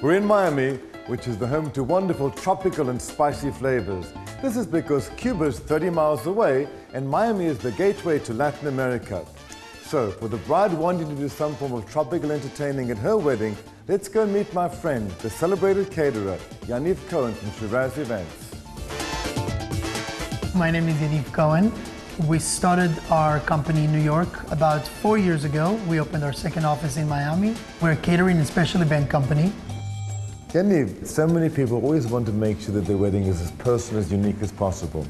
We're in Miami, which is the home to wonderful tropical and spicy flavors. This is because Cuba is 30 miles away and Miami is the gateway to Latin America. So, for the bride wanting to do some form of tropical entertaining at her wedding, let's go meet my friend, the celebrated caterer, Yaniv Cohen from Shiraz Events. My name is Yaniv Cohen. We started our company in New York about 4 years ago. We opened our second office in Miami. We're a catering and special event company. Yaniv, so many people always want to make sure that their wedding is as personal, as unique as possible.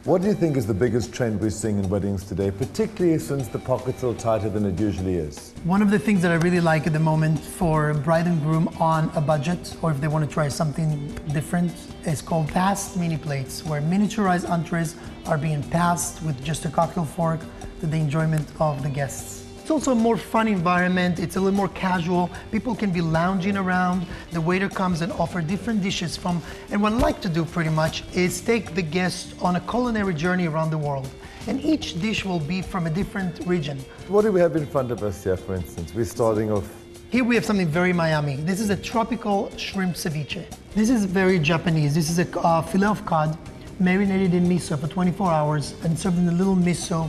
What do you think is the biggest trend we're seeing in weddings today, particularly since the pockets are tighter than it usually is? One of the things that I really like at the moment for bride and groom on a budget, or if they want to try something different, is called passed mini plates, where miniaturized entrees are being passed with just a cocktail fork to the enjoyment of the guests. It's also a more fun environment, it's a little more casual, people can be lounging around, the waiter comes and offers different dishes from, and what I like to do pretty much is take the guest on a culinary journey around the world. And each dish will be from a different region. What do we have in front of us here, for instance? We're starting off. Here we have something very Miami. This is a tropical shrimp ceviche. This is very Japanese. This is a filet of cod marinated in miso for 24 hours and served in a little miso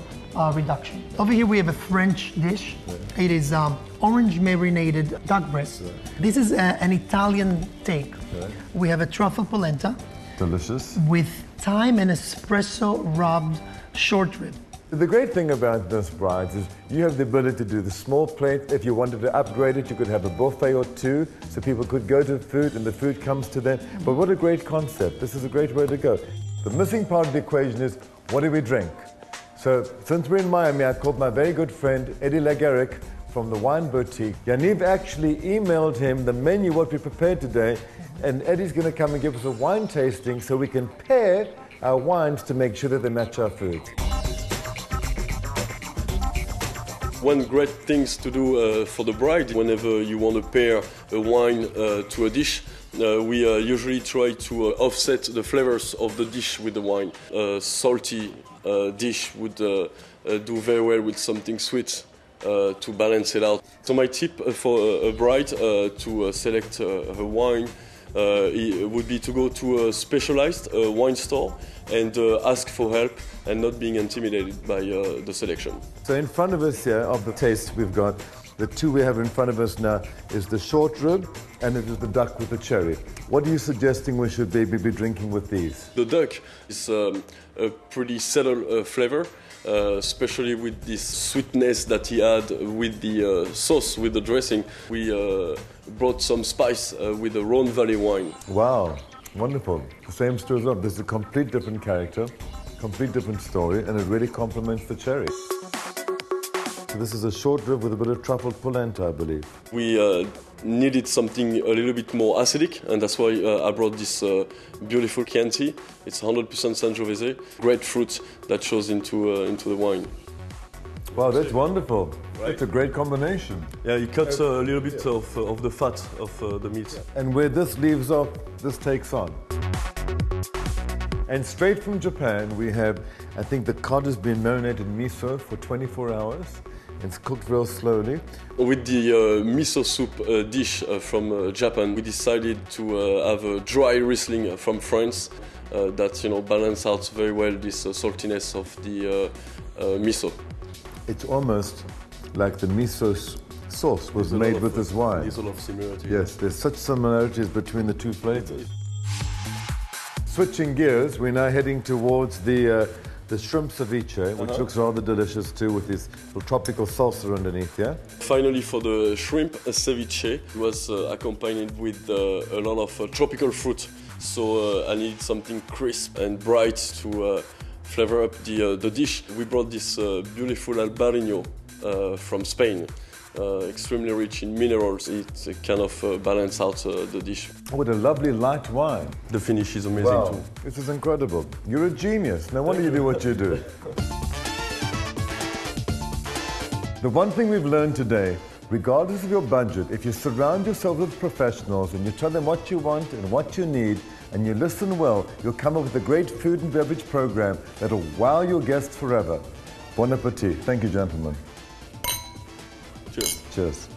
reduction. Over here we have a French dish. Yeah. It is orange marinated duck breast. Yeah. This is an Italian take. Yeah. We have a truffle polenta. Delicious. With thyme and espresso rubbed short rib. The great thing about this, brides, is you have the ability to do the small plate. If you wanted to upgrade it, you could have a buffet or two, so people could go to food and the food comes to them. But what a great concept. This is a great way to go. The missing part of the equation is, what do we drink? So, since we're in Miami, I called my very good friend, Eddie Lagaric from the Wine Boutique. Yaniv actually emailed him the menu, what we prepared today, and Eddie's going to come and give us a wine tasting so we can pair our wines to make sure that they match our food. One great thing to do for the bride, whenever you want to pair a wine to a dish, we usually try to offset the flavors of the dish with the wine. A salty dish would do very well with something sweet to balance it out. So my tip for a bride to select her wine would be to go to a specialized wine store and ask for help and not being intimidated by the selection. So in front of us here, of the taste we've got, the two we have in front of us now is the short rib and it is the duck with the cherry. What are you suggesting we should be drinking with these? The duck is a pretty subtle flavor, especially with this sweetness that he had with the sauce, with the dressing. We brought some spice with the Rhone Valley wine. Wow, wonderful. The same stirs up. This is a complete different character, complete different story, and it really complements the cherry. So this is a short rib with a bit of truffled polenta, I believe. We needed something a little bit more acidic, and that's why I brought this beautiful Chianti. It's 100% Sangiovese, great fruit that shows into the wine. Wow, that's wonderful. Right? That's a great combination. Yeah, you cut a little bit of the fat of the meat. And where this leaves off, this takes on. And straight from Japan, we have, I think the cod has been marinated in miso for 24 hours. It's cooked real slowly. With the miso soup dish from Japan, we decided to have a dry Riesling from France that balance out very well this saltiness of the miso. It's almost like the miso sauce was made with this wine. There's a lot of similarity. Yes, there's such similarities between the two flavors. Switching gears, we're now heading towards the shrimp ceviche, which looks rather delicious too, with this little tropical salsa underneath, yeah? Finally, for the shrimp ceviche, it was accompanied with a lot of tropical fruit. So I needed something crisp and bright to flavor up the dish. We brought this beautiful Albarino from Spain. Extremely rich in minerals. It kind of balance out the dish. What a lovely light wine. The finish is amazing too. This is incredible. You're a genius. No wonder you do what you do. The one thing we've learned today, regardless of your budget, if you surround yourself with professionals and you tell them what you want and what you need, and you listen well, you'll come up with a great food and beverage program that'll wow your guests forever. Bon appetit. Thank you, gentlemen. Cheers. Cheers.